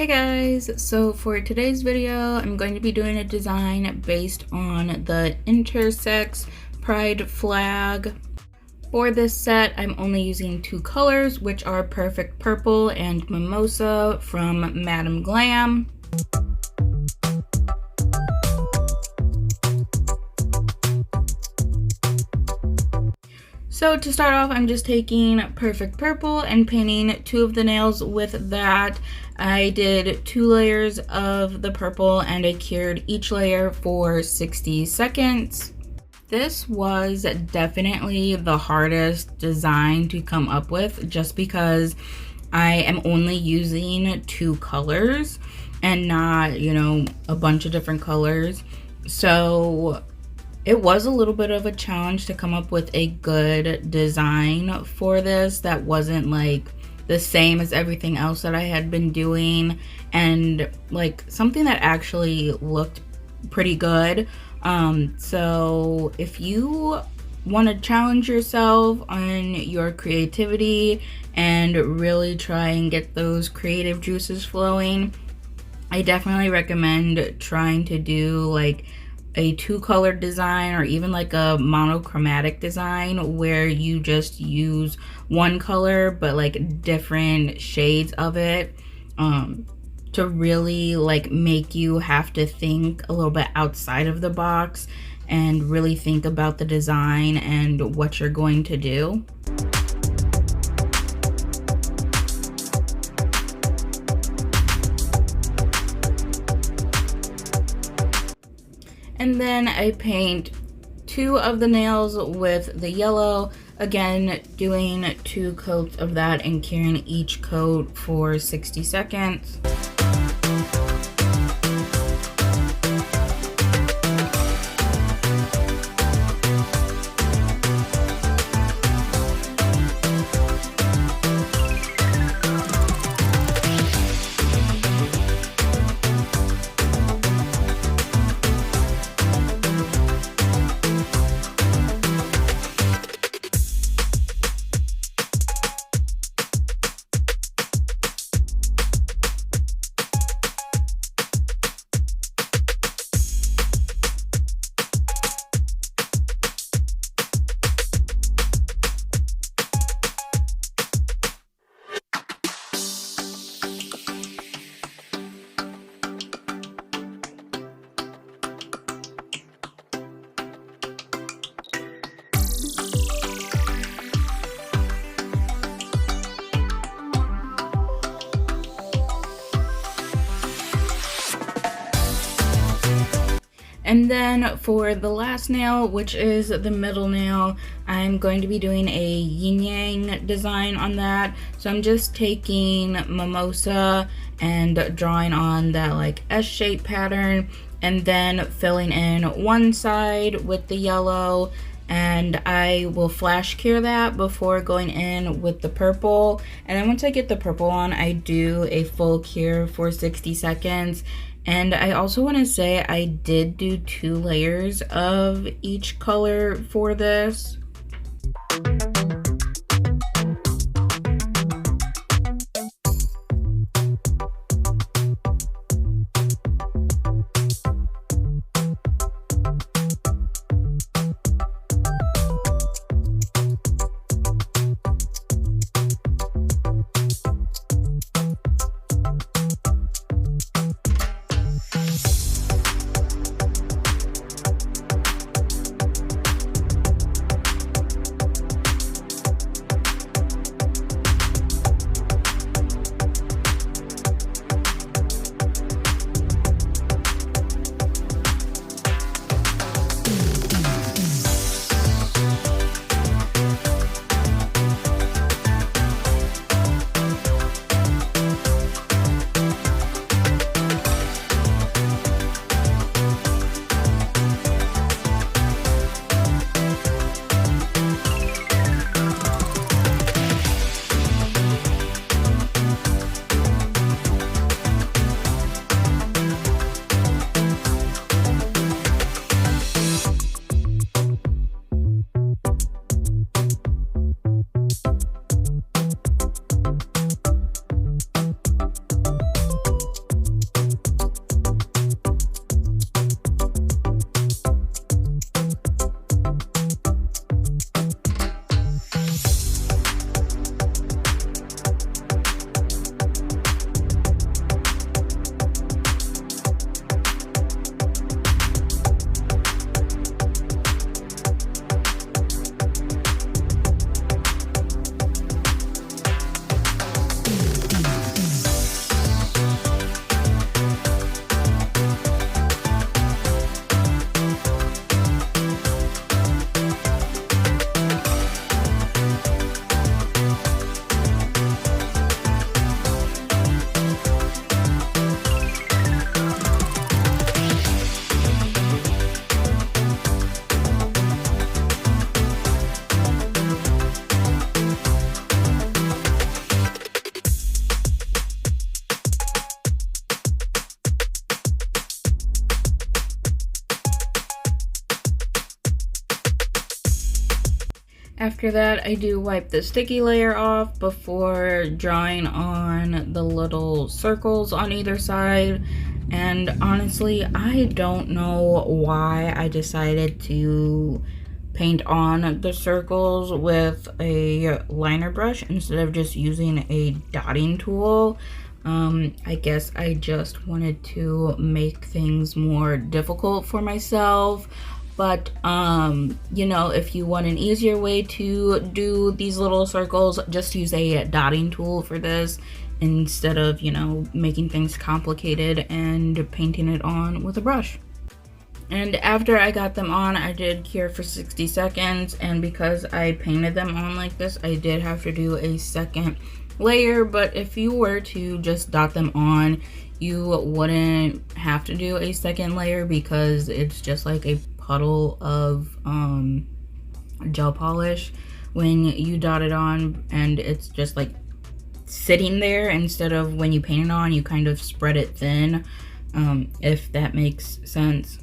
Hey guys, so for today's video, I'm going to be doing a design based on the Intersex Pride flag. For this set, I'm only using two colors, which are Perfect Purple and Mimosa from Madam Glam. So to start off, I'm just taking Perfect Purple and painting two of the nails with that. I did 2 layers of the purple and I cured each layer for 60 seconds. This was definitely the hardest design to come up with just because I am only using 2 colors and not, a bunch of different colors. So it was a little bit of a challenge to come up with a good design for this that wasn't like the same as everything else that I had been doing, and like something that actually looked pretty good. So if you want to challenge yourself on your creativity and really try and get those creative juices flowing, I definitely recommend trying to do like a 2-color design or even like a monochromatic design where you just use one color but like different shades of it to really like make you have to think a little bit outside of the box and really think about the design and what you're going to do. And then I paint 2 of the nails with the yellow, again doing 2 coats of that and curing each coat for 60 seconds. And then for the last nail, which is the middle nail, I'm going to be doing a yin-yang design on that. So I'm just taking Mimosa and drawing on that like S-shaped pattern and then filling in one side with the yellow, and I will flash cure that before going in with the purple. And then once I get the purple on, I do a full cure for 60 seconds. And I also want to say I did do 2 layers of each color for this. After that, I do wipe the sticky layer off before drawing on the little circles on either side. And honestly, I don't know why I decided to paint on the circles with a liner brush instead of just using a dotting tool. I guess I just wanted to make things more difficult for myself. But, you know, if you want an easier way to do these little circles, just use a dotting tool for this instead of, you know, making things complicated and painting it on with a brush. And after I got them on, I did cure for 60 seconds. And because I painted them on like this, I did have to do a second layer. But if you were to just dot them on, you wouldn't have to do a second layer because it's just like a puddle of gel polish when you dot it on, and it's just like sitting there instead of when you paint it on, you kind of spread it thin, if that makes sense.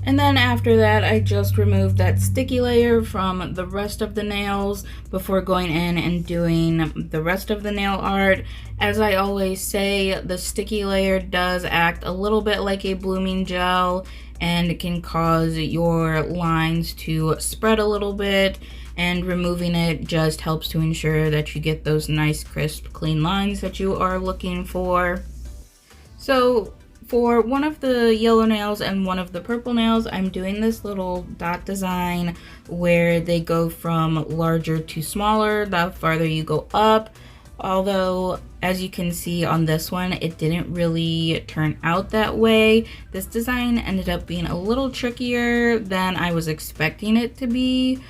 And then after that, I just removed that sticky layer from the rest of the nails before going in and doing the rest of the nail art. As I always say, the sticky layer does act a little bit like a blooming gel, and it can cause your lines to spread a little bit, and removing it just helps to ensure that you get those nice, crisp, clean lines that you are looking for. So for one of the yellow nails and one of the purple nails, I'm doing this little dot design where they go from larger to smaller the farther you go up. Although, as you can see on this one, it didn't really turn out that way. This design ended up being a little trickier than I was expecting it to be.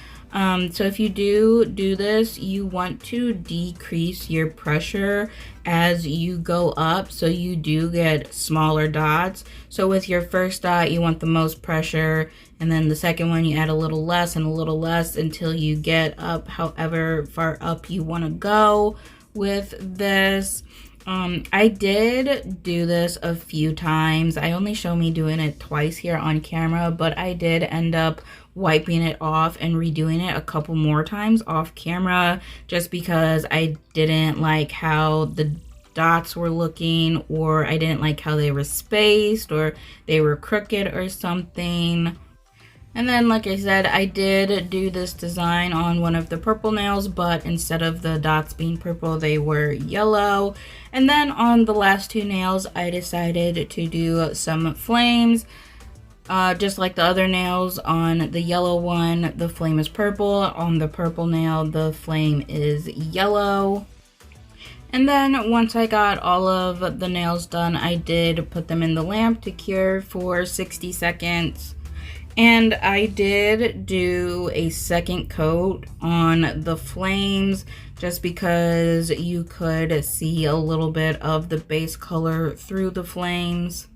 So if you do this, you want to decrease your pressure as you go up, so you do get smaller dots. So with your first dot, you want the most pressure, and then the second one you add a little less and a little less until you get up however far up you want to go with this. I did do this a few times. I only show me doing it twice here on camera, but I did end up wiping it off and redoing it a couple more times off camera just because I didn't like how the dots were looking, or I didn't like how they were spaced, or they were crooked or something. And then, like I said, I did do this design on one of the purple nails, but instead of the dots being purple, they were yellow. And then on the last two nails, I decided to do some flames. Just like the other nails, on the yellow one, the flame is purple. On the purple nail, the flame is yellow. And then once I got all of the nails done, I did put them in the lamp to cure for 60 seconds. And I did do a second coat on the flames just because you could see a little bit of the base color through the flames.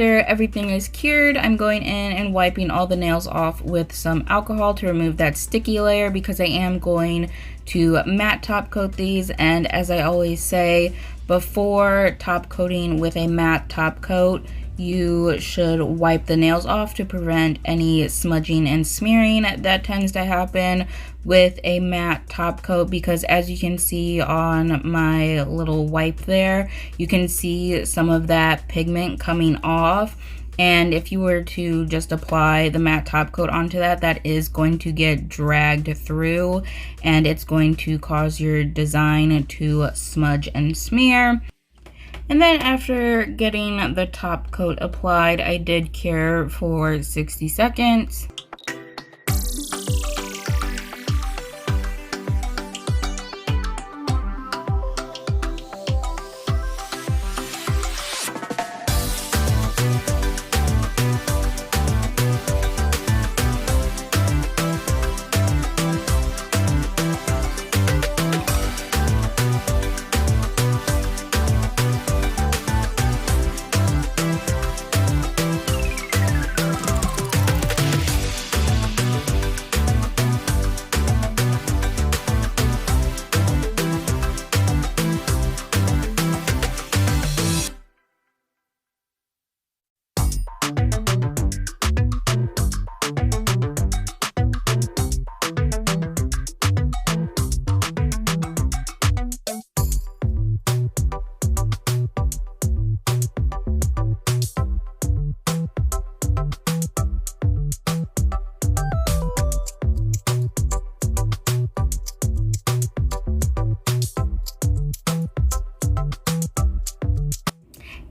after everything is cured, I'm going in and wiping all the nails off with some alcohol to remove that sticky layer, because I am going to matte top coat these. And as I always say, before top coating with a matte top coat, you should wipe the nails off to prevent any smudging and smearing that tends to happen with a matte top coat, because as you can see on my little wipe there, you can see some of that pigment coming off. And if you were to just apply the matte top coat onto that, that is going to get dragged through and it's going to cause your design to smudge and smear. And then after getting the top coat applied, I did cure for 60 seconds.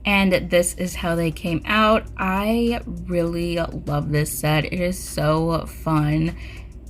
And this is how they came out. I really love this set. It is so fun.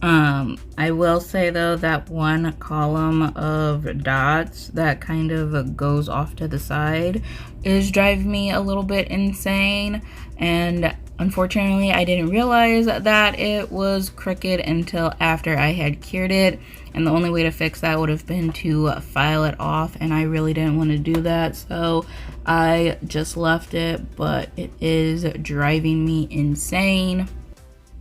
I will say though, that one column of dots that kind of goes off to the side is driving me a little bit insane. And unfortunately, I didn't realize that it was crooked until after I had cured it. And the only way to fix that would have been to file it off, and I really didn't want to do that, so I just left it, but it is driving me insane.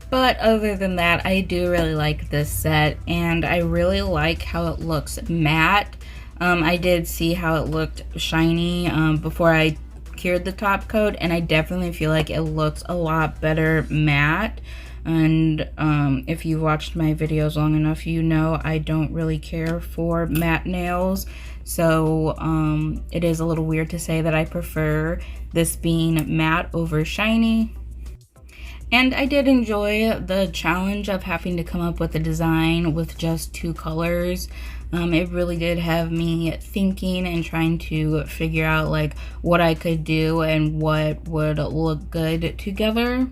But other than that, I do really like this set, and I really like how it looks matte. I did see how it looked shiny before I cured the top coat, and I definitely feel like it looks a lot better matte. And if you watched my videos long enough, you know I don't really care for matte nails, so it is a little weird to say that I prefer this being matte over shiny. And I did enjoy the challenge of having to come up with a design with just 2 colors. It really did have me thinking and trying to figure out like what I could do and what would look good together.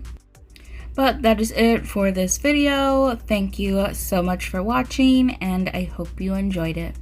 But that is it for this video. Thank you so much for watching, and I hope you enjoyed it.